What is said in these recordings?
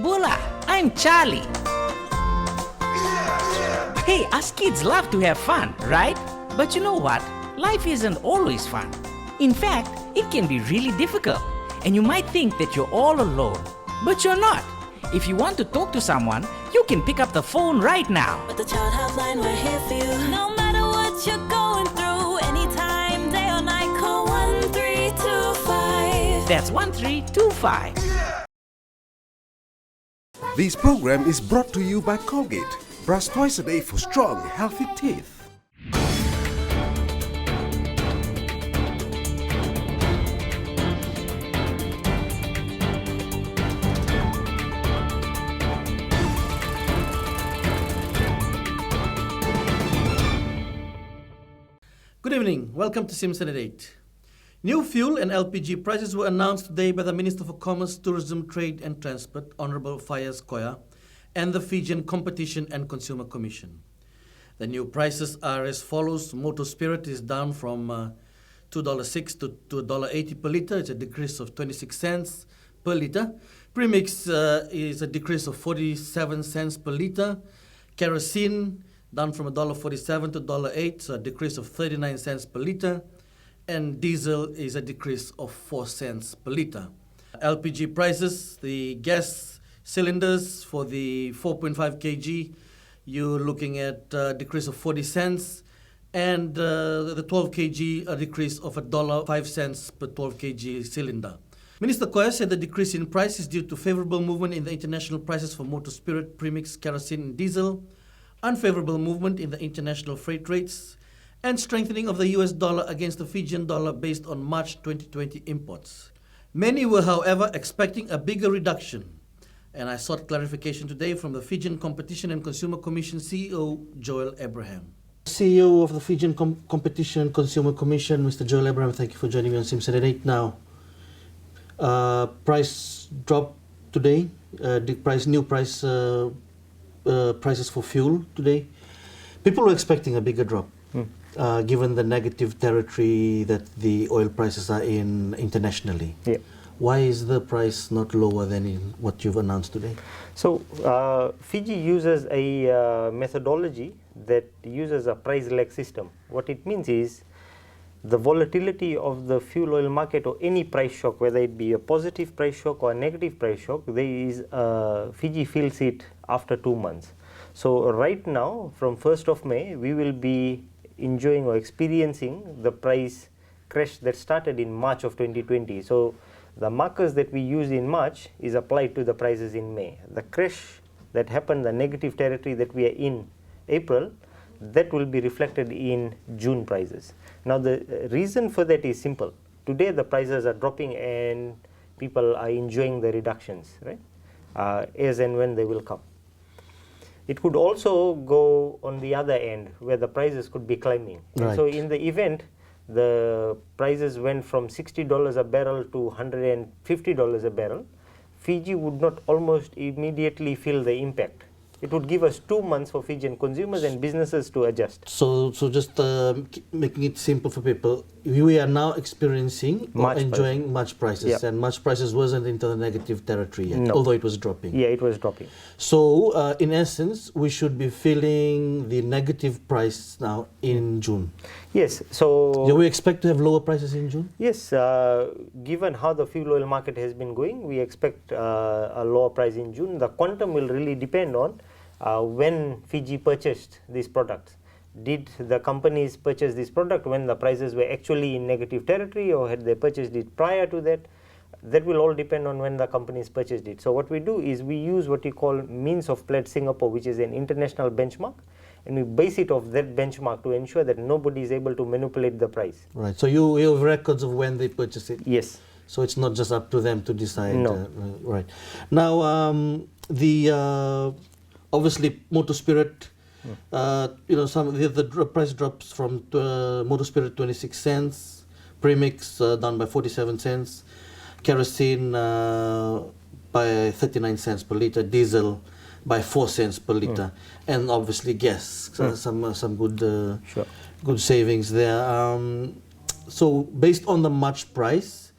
Bula, I'm Charlie. Hey, us kids love to have fun, right? But you know what? Life isn't always fun. In fact, it can be really difficult. And you might think that you're all alone. But you're not. If you want to talk to someone, you can pick up the phone right now. With the Child Helpline, we're here for you. No matter what you're going through, anytime, day or night, call 1325. That's 1325. This program is brought to you by Colgate. Brush twice a day for strong, healthy teeth. Good evening. Welcome to Simpson at 8. New fuel and LPG prices were announced today by the Minister for Commerce, Tourism, Trade and Transport, Honorable Fayaz Koya, and the Fijian Competition and Consumer Commission. The new prices are as follows. Motor spirit is down from $2.06 to $2.80 per litre. It's a decrease of 26 cents per litre. Premix is a decrease of 47 cents per litre. Kerosene down from $1.47 to $1.08, so a decrease of 39 cents per litre. And diesel is a decrease of 4 cents per litre. LPG prices, the gas cylinders for the 4.5 kg, you're looking at a decrease of 40 cents. And the 12 kg, a decrease of $1.05 per 12 kg cylinder. Minister Koya said the decrease in price is due to favorable movement in the international prices for motor spirit, premix, kerosene and diesel, unfavorable movement in the international freight rates, and strengthening of the US dollar against the Fijian dollar based on March 2020 imports. Many were, however, expecting a bigger reduction, and I sought clarification today from the Fijian Competition and Consumer Commission CEO, Joel Abraham. CEO of the Fijian Competition and Consumer Commission, Mr. Joel Abraham, thank you for joining me on Simpson at 8 now. Price drop today, prices for fuel today. People were expecting a bigger drop, given the negative territory that the oil prices are in internationally. Yeah. Why is the price not lower than in what you've announced today? So Fiji uses a methodology that uses a price lag system. What it means is the volatility of the fuel oil market or any price shock, whether it be a positive price shock or a negative price shock, Fiji feels it after 2 months. So right now, from 1st of May, we will be enjoying or experiencing the price crash that started in March of 2020. So the markers that we use in March is applied to the prices in May. The crash that happened, the negative territory that we are in April, that will be reflected in June prices. Now the reason for that is simple. Today the prices are dropping and people are enjoying the reductions, right? As and when they will come. It could also go on the other end where the prices could be climbing. Right. So in the event the prices went from $60 a barrel to $150 a barrel, Fiji would not almost immediately feel the impact. It would give us 2 months for Fijian consumers and businesses to adjust. So just making it simple for people, we are now experiencing or March enjoying March prices, Yep. and March prices wasn't into the negative territory yet, No. although it was dropping. Yeah, it was dropping. So in essence, we should be feeling the negative price now in June. Yes, so Do we expect to have lower prices in June? yes, given how the fuel oil market has been going, we expect a lower price in June. The quantum will really depend on when Fiji purchased these products. Did the companies purchase this product when the prices were actually in negative territory, or had they purchased it prior to that? That will all depend on when the companies purchased it. So what we do is we use what we call means of pledge Singapore, which is an international benchmark, and we base it off that benchmark to ensure that nobody is able to manipulate the price. Right. So you have records of when they purchase it. Yes. So it's not just up to them to decide. No. Right. Now obviously motor spirit. Some the price drops from motor spirit 26 cents, premix down by 47 cents, kerosene by 39 cents per litre, diesel by 4 cents per litre, and obviously gas. Some good Sure. good savings there. So based on the March price,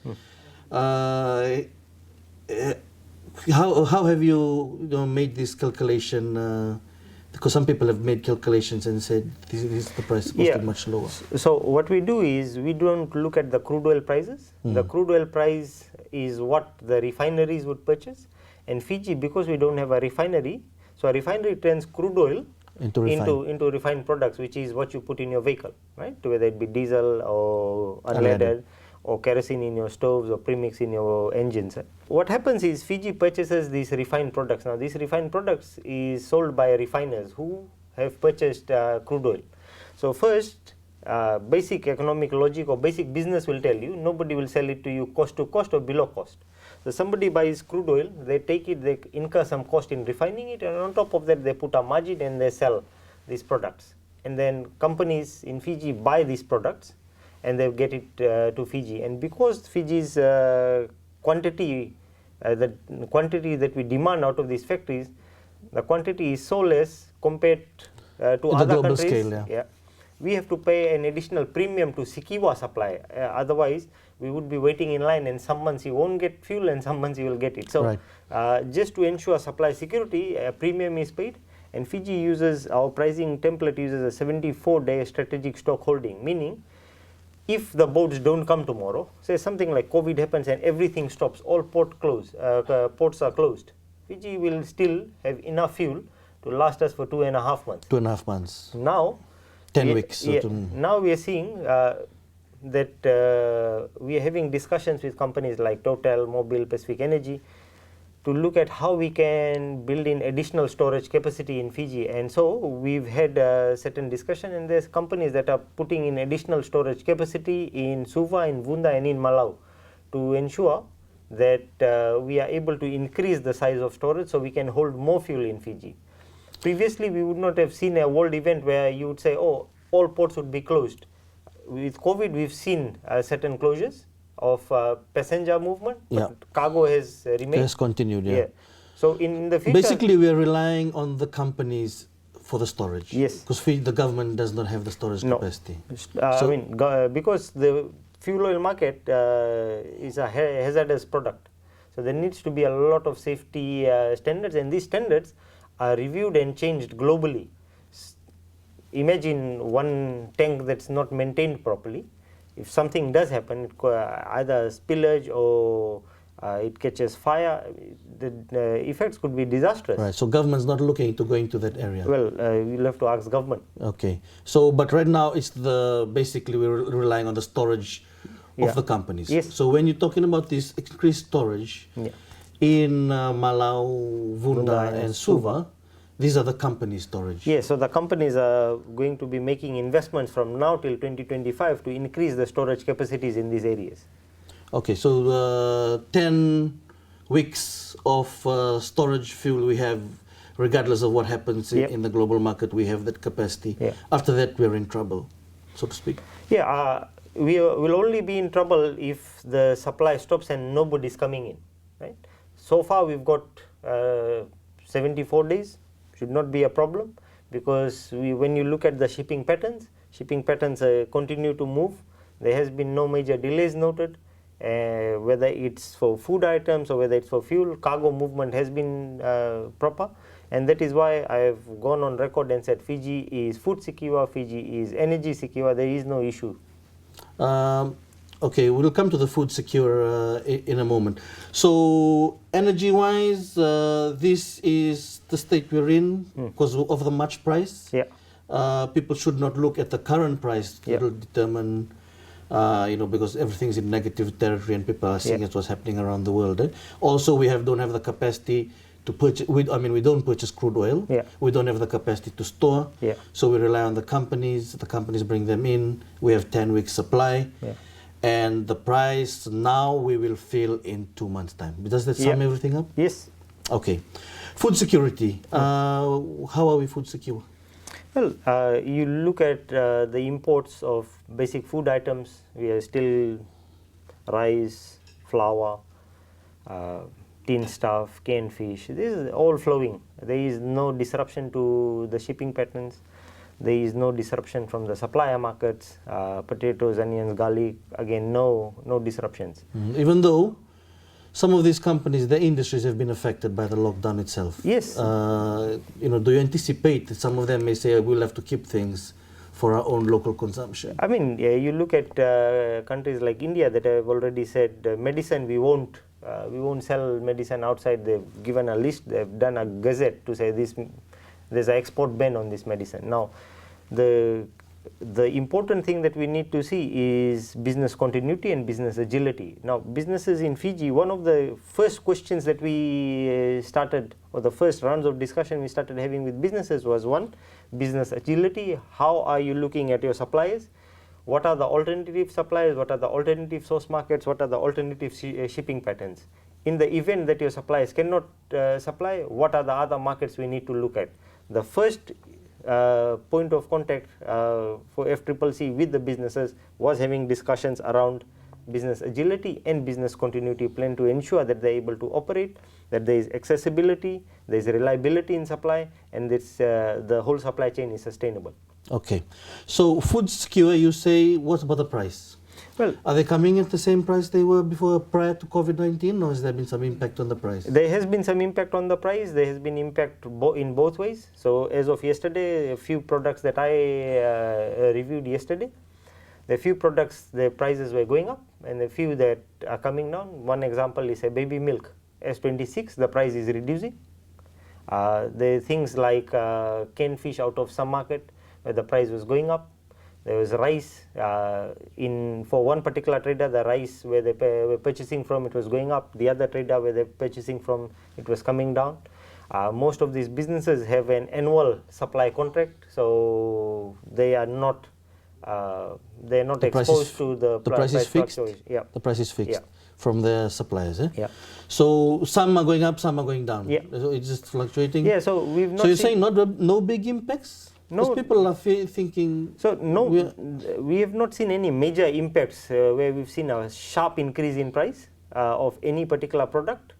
How have you, made this calculation? Because some people have made calculations and said this the price is supposed to be much lower. So what we do is we don't look at the crude oil prices. The crude oil price is what the refineries would purchase, and Fiji, because we don't have a refinery, so a refinery turns crude oil into refined products, which is what you put in your vehicle, right? Whether it be diesel or unleaded or kerosene in your stoves or premix in your engines. What happens is Fiji purchases these refined products. Now these refined products is sold by refiners who have purchased crude oil. So first, basic economic logic or basic business will tell you nobody will sell it to you cost to cost or below cost. So somebody buys crude oil, they take it, they incur some cost in refining it, and on top of that they put a margin and they sell these products. And then companies in Fiji buy these products and they get it to Fiji. And because Fiji's quantity, the quantity that we demand out of these factories, the quantity is so less compared to other countries. Scale, we have to pay an additional premium to secure supply. Otherwise, we would be waiting in line, and some months you won't get fuel and some months you will get it. So, just to ensure supply security, a premium is paid, and Fiji uses, our pricing template uses a 74-day strategic stock holding, meaning if the boats don't come tomorrow, say something like COVID happens and everything stops, all ports are closed, Fiji will still have enough fuel to last us for 2.5 months. 2.5 months. Now, 10 weeks. Now we are seeing that we are having discussions with companies like Total, Mobil, Pacific Energy to look at how we can build in additional storage capacity in Fiji. And so we've had a certain discussion, and there's companies that are putting in additional storage capacity in Suva, in Vunda, and in Malau to ensure that we are able to increase the size of storage so we can hold more fuel in Fiji. Previously, we would not have seen a world event where you would say, oh, all ports would be closed. With COVID, we've seen certain closures of passenger movement, but cargo has remained. It has continued, So in the future, basically, we are relying on the companies for the storage. Yes. Because the government does not have the storage capacity. Because the fuel oil market is a hazardous product. So there needs to be a lot of safety standards, and these standards are reviewed and changed globally. Imagine one tank that's not maintained properly. If something does happen, either spillage or it catches fire, the effects could be disastrous. Right, so government's not looking to going to that area. Well, we'll have to ask government. Okay, so but right now it's basically we're relying on the storage of the companies. Yes. So when you're talking about this increased storage in Malau, Vunda and Suva, these are the company storage. Yes, so the companies are going to be making investments from now till 2025 to increase the storage capacities in these areas. Okay, so 10 weeks of storage fuel we have, regardless of what happens in the global market, we have that capacity. After that, we're in trouble, so to speak. We will only be in trouble if the supply stops and nobody's coming in, right? So far, we've got 74 days. Should not be a problem, because when you look at the shipping patterns continue to move. There has been no major delays noted, whether it's for food items or whether it's for fuel. Cargo movement has been proper, and that is why I have gone on record and said Fiji is food secure, Fiji is energy secure, there is no issue. Okay, we'll come to the food secure in a moment. So energy-wise, this is the state we're in because of the March price. People should not look at the current price. It will determine, because everything's in negative territory and people are seeing what's happening around the world. Also, we don't have the capacity to purchase. We don't purchase crude oil. We don't have the capacity to store. So we rely on the companies. The companies bring them in. We have 10 weeks supply. And the price now we will feel in 2 months' time. Does that sum everything up? Yes. Okay. Food security. How are we food secure? Well, you look at the imports of basic food items. We are still rice, flour, tin stuff, canned fish. This is all flowing. There is no disruption to the shipping patterns. There is no disruption from the supplier markets. Potatoes, onions, garlic, again, no disruptions. Even though some of these companies, their industries have been affected by the lockdown itself. Yes. Do you anticipate that some of them may say, we'll have to keep things for our own local consumption? I mean, you look at countries like India that have already said medicine, we won't sell medicine outside. They've given a list, they've done a gazette to say this, there's an export ban on this medicine. Now, the important thing that we need to see is business continuity and business agility. Now, businesses in Fiji, one of the first questions that we started, or the first rounds of discussion we started having with businesses was one, business agility. How are you looking at your suppliers? What are the alternative suppliers? What are the alternative source markets? What are the alternative shipping patterns? In the event that your suppliers cannot supply, what are the other markets we need to look at? The first point of contact for FCCC with the businesses was having discussions around business agility and business continuity plan to ensure that they're able to operate, that there is accessibility, there is reliability in supply, and the whole supply chain is sustainable. Okay. So food secure, you say, what about the price? Well, are they coming at the same price they were before, prior to COVID-19, or has there been some impact on the price? There has been some impact on the price. There has been impact in both ways. So as of yesterday, a few products that I reviewed yesterday, the few products, the prices were going up, and the few that are coming down. One example is a baby milk, S26, the price is reducing. There are things like canned fish out of some market, where the price was going up. There was rice for one particular trader, the rice where they were purchasing from, it was going up. The other trader where they're purchasing from, it was coming down. Most of these businesses have an annual supply contract, so they are not exposed to the price is fixed. Yeah. The price is fixed. Yeah. From the suppliers, eh? Yeah. So some are going up, some are going down. Yeah. So it's just fluctuating. Yeah. So we've not. So you're saying no big impacts? No. Because people are thinking. So no, we have not seen any major impacts where we've seen a sharp increase in price of any particular product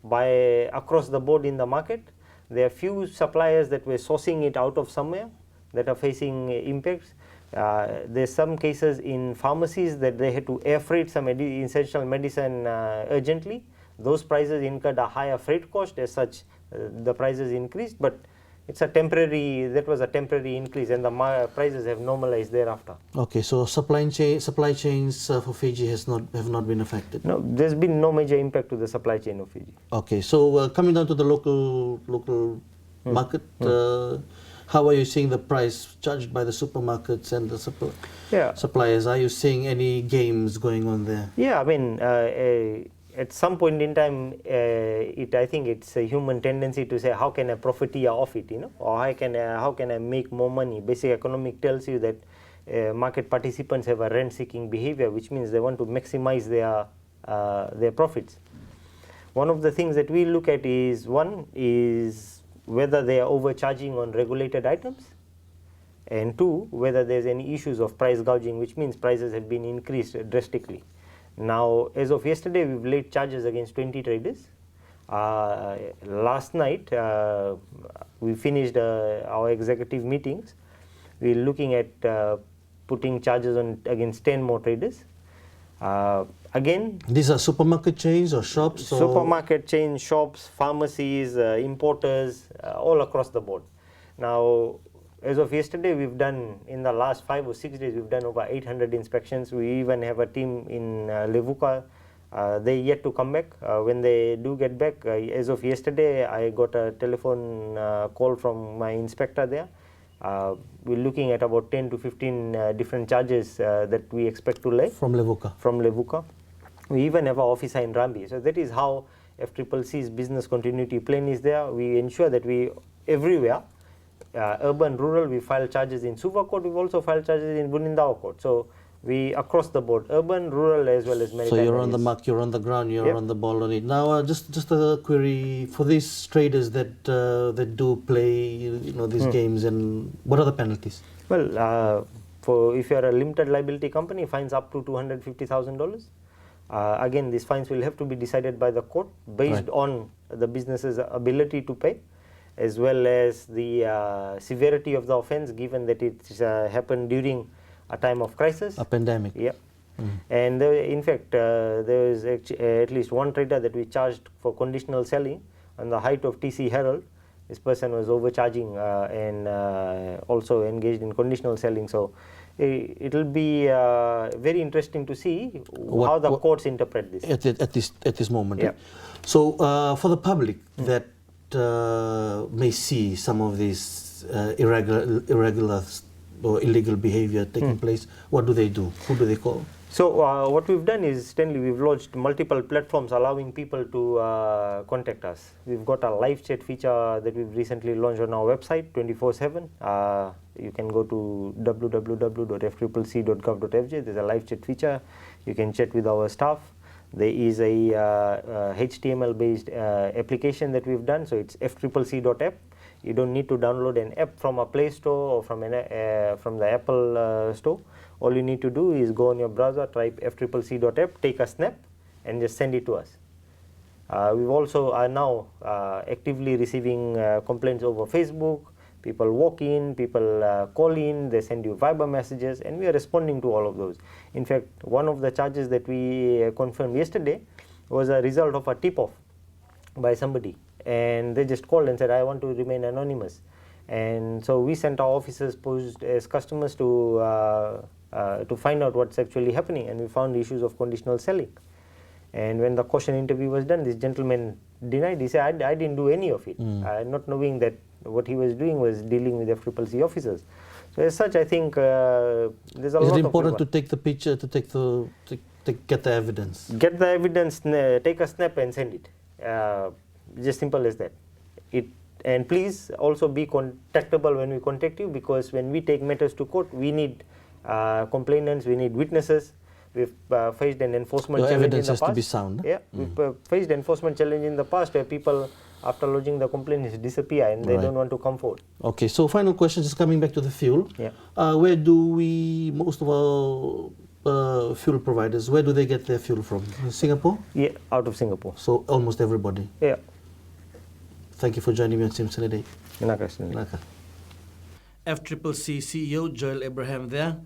across the board in the market. There are few suppliers that were sourcing it out of somewhere that are facing impacts. There's some cases in pharmacies that they had to air freight some essential medicine urgently. Those prices incurred a higher freight cost. As such, the prices increased, but that was a temporary increase, and the prices have normalized thereafter. Okay, so supply chains for Fiji have not been affected. No, there's been no major impact to the supply chain of Fiji. Okay, so coming down to the local market, how are you seeing the price charged by the supermarkets and the suppliers? Are you seeing any games going on there? Yeah, I mean, at some point in time, I think it's a human tendency to say, how can I profiteer off it, or how can I make more money? Basic economic tells you that market participants have a rent-seeking behavior, which means they want to maximize their profits. One of the things that we look at is whether they are overcharging on regulated items, and two, whether there's any issues of price gouging, which means prices have been increased drastically. Now, as of yesterday, we've laid charges against 20 traders. Last night, we finished our executive meetings. We're looking at putting charges against 10 more traders. Again, these are supermarket chains or shops? Supermarket chains, shops, pharmacies, importers, all across the board. Now, as of yesterday, we've done, in the last 5 or 6 days, we've done over 800 inspections. We even have a team in Levuka. They're yet to come back. When they do get back, as of yesterday, I got a telephone call from my inspector there. We're looking at about 10 to 15 different charges that we expect to lay. From Levuka? We even have an officer in Rambi. So that is how FCCC's business continuity plan is there. We ensure that everywhere, urban, rural, we file charges in Suva Court. We've also filed charges in Bunindao Court. So we across the board, urban, rural, as well as maritime. So you're on the mark, you're on the ground, you're on the ball on it. Now, just a query for these traders that do play, these games, and what are the penalties? Well, if you're a limited liability company, fines up to $250,000. Again, these fines will have to be decided by the court based on the business's ability to pay, as well as the severity of the offense, given that it happened during a time of crisis. A pandemic. Yeah. And in fact, there was at least one trader that we charged for conditional selling on the height of TC Herald. This person was overcharging and also engaged in conditional selling. So it will be very interesting to see how the courts interpret this at this moment. Yeah. So for the public that may see some of this irregular or illegal behavior taking place, what do they do? Who do they call? So what we've done is, Stanley, we've launched multiple platforms allowing people to contact us. We've got a live chat feature that we've recently launched on our website 24/7. You can go to www.fccc.gov.fj. There's a live chat feature. You can chat with our staff. There is a HTML-based application that we've done. So it's fccc.app. You don't need to download an app from a Play Store or from the Apple Store. All you need to do is go on your browser, type fccc.app, take a snap, and just send it to us. We've also are now actively receiving complaints over Facebook. People walk in, people call in, they send you Viber messages, and we are responding to all of those. In fact, one of the charges that we confirmed yesterday was a result of a tip-off by somebody, and they just called and said, I want to remain anonymous. And so we sent our officers posed as customers to find out what's actually happening, and we found issues of conditional selling. And when the caution interview was done, this gentleman denied. He said, I didn't do any of it, not knowing that what he was doing was dealing with FCCC officers. So as such, I think there's a lot of... Is it important to take the picture, to get the evidence? Get the evidence, take a snap and send it. Just simple as that. And please also be contactable when we contact you, because when we take matters to court, we need complainants, we need witnesses. We've faced an enforcement challenge in the past. Evidence has to be sound. Yeah, we've faced enforcement challenge in the past where people, after lodging the complaint, disappear and they don't want to come forward. Okay, so final question is coming back to the fuel. Yeah. Where do most of our fuel providers, where do they get their fuel from? Singapore? Yeah, out of Singapore. So almost everybody. Yeah. Thank you for joining me on Simpson today. Naka. FCCC CEO Joel Abraham there.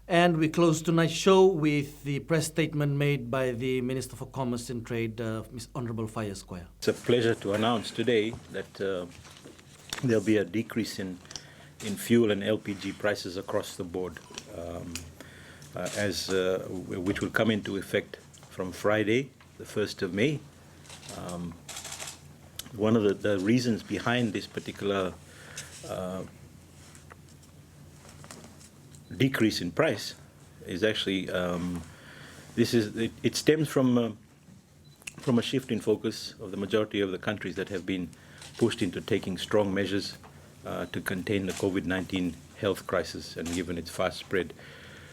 And we close tonight's show with the press statement made by the Minister for Commerce and Trade, Ms. Honorable Faya Square. It's a pleasure to announce today that there'll be a decrease in fuel and LPG prices across the board, which will come into effect from Friday, the 1st of May. One of the reasons behind this particular decrease in price is actually it stems from a shift in focus of the majority of the countries that have been pushed into taking strong measures to contain the COVID-19 health crisis, and given its fast spread,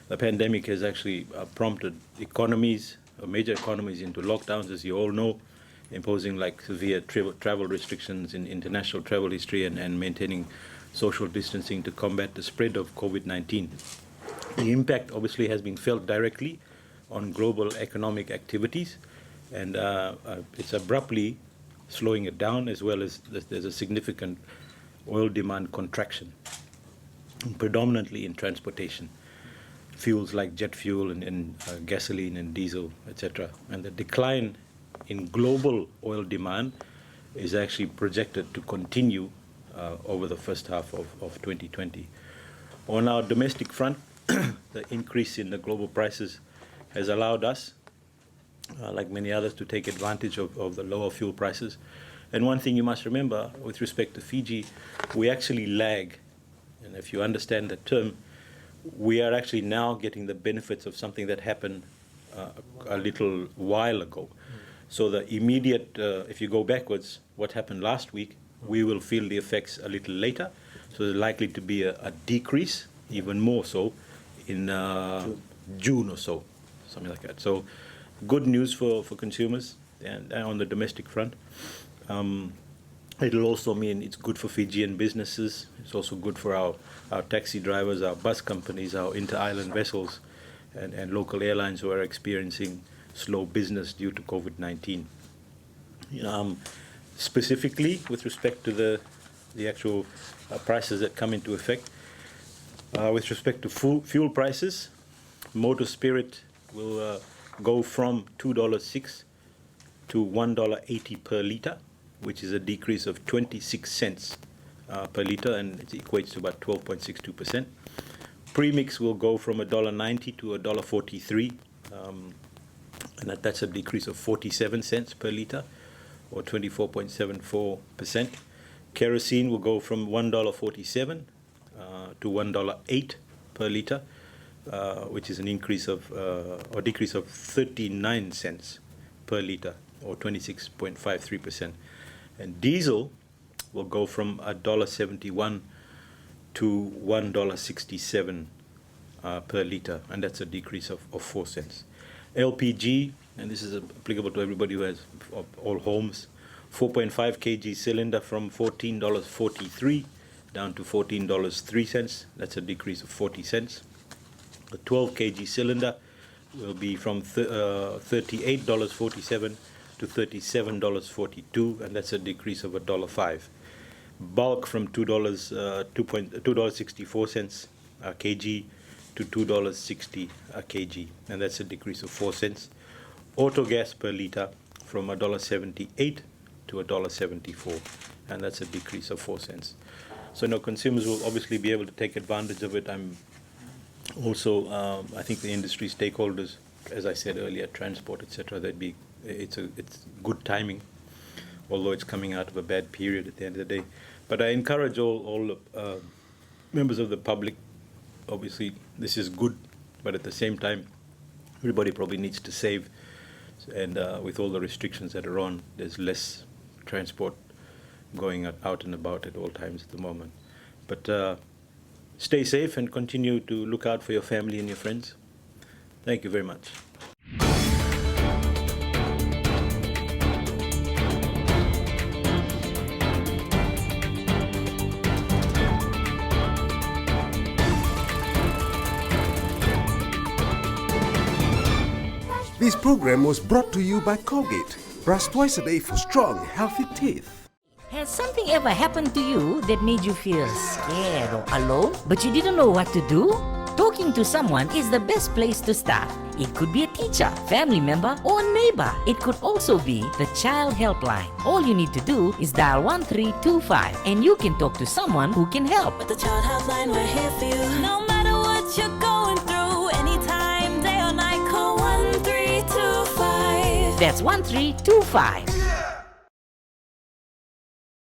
the pandemic has actually prompted major economies into lockdowns, as you all know, imposing like severe travel restrictions in international travel history and maintaining social distancing to combat the spread of COVID-19. The impact obviously has been felt directly on global economic activities, and it's abruptly slowing it down, as well as there's a significant oil demand contraction, predominantly in transportation, fuels like jet fuel and gasoline and diesel, etc. And the decline in global oil demand is actually projected to continue over the first half of 2020. On our domestic front, the increase in the global prices has allowed us, like many others, to take advantage of the lower fuel prices. And one thing you must remember with respect to Fiji, we actually lag. And if you understand the term, we are actually now getting the benefits of something that happened a little while ago. So the immediate, if you go backwards, what happened last week, we will feel the effects a little later. So there's likely to be a decrease, even more so, in June or so, something like that. So good news for consumers and on the domestic front. It'll also mean it's good for Fijian businesses. It's also good for our taxi drivers, our bus companies, our inter-island vessels, and local airlines who are experiencing slow business due to COVID-19. Specifically, with respect to the actual prices that come into effect, with respect to fuel prices, motor spirit will go from $2.06 to $1.80 per litre, which is a decrease of 26 cents per litre, and it equates to about 12.62%. Premix will go from $1.90 to $1.43, and that's a decrease of 47 cents per litre, or 24.74%. Kerosene will go from $1.47 to $1.08 per litre, which is an increase of or decrease of 39 cents per litre, or 26.53%. And diesel will go from $1.71 to $1.67 per litre, and that's a decrease of 4 cents. LPG, and this is applicable to everybody who has all homes, 4.5 kg cylinder from $14.43 down to $14.03. That's a decrease of 40 cents. The 12 kg cylinder will be from $38.47 to $37.42, and that's a decrease of $1.05. Bulk from $2.64 a kg to $2.60 a kg, and that's a decrease of 4 cents. Auto gas per litre from $1.78 to $1.74, and that's a decrease of 4 cents. So now consumers will obviously be able to take advantage of it. I'm also, I think the industry stakeholders, as I said earlier, transport, etc., it's good timing, although it's coming out of a bad period at the end of the day. But I encourage all members of the public. Obviously, this is good, but at the same time, everybody probably needs to save. And with all the restrictions that are on, there's less transport going out and about at all times at the moment. But stay safe and continue to look out for your family and your friends. Thank you very much. This program was brought to you by Colgate. Brush twice a day for strong, healthy teeth. Has something ever happened to you that made you feel scared or alone, but you didn't know what to do? Talking to someone is the best place to start. It could be a teacher, family member, or neighbor. It could also be the child helpline. All you need to do is dial 1325 and you can talk to someone who can help. With the child helpline, we're here for you. No matter what you're going through, anytime, day or night, call 1325. That's 1325.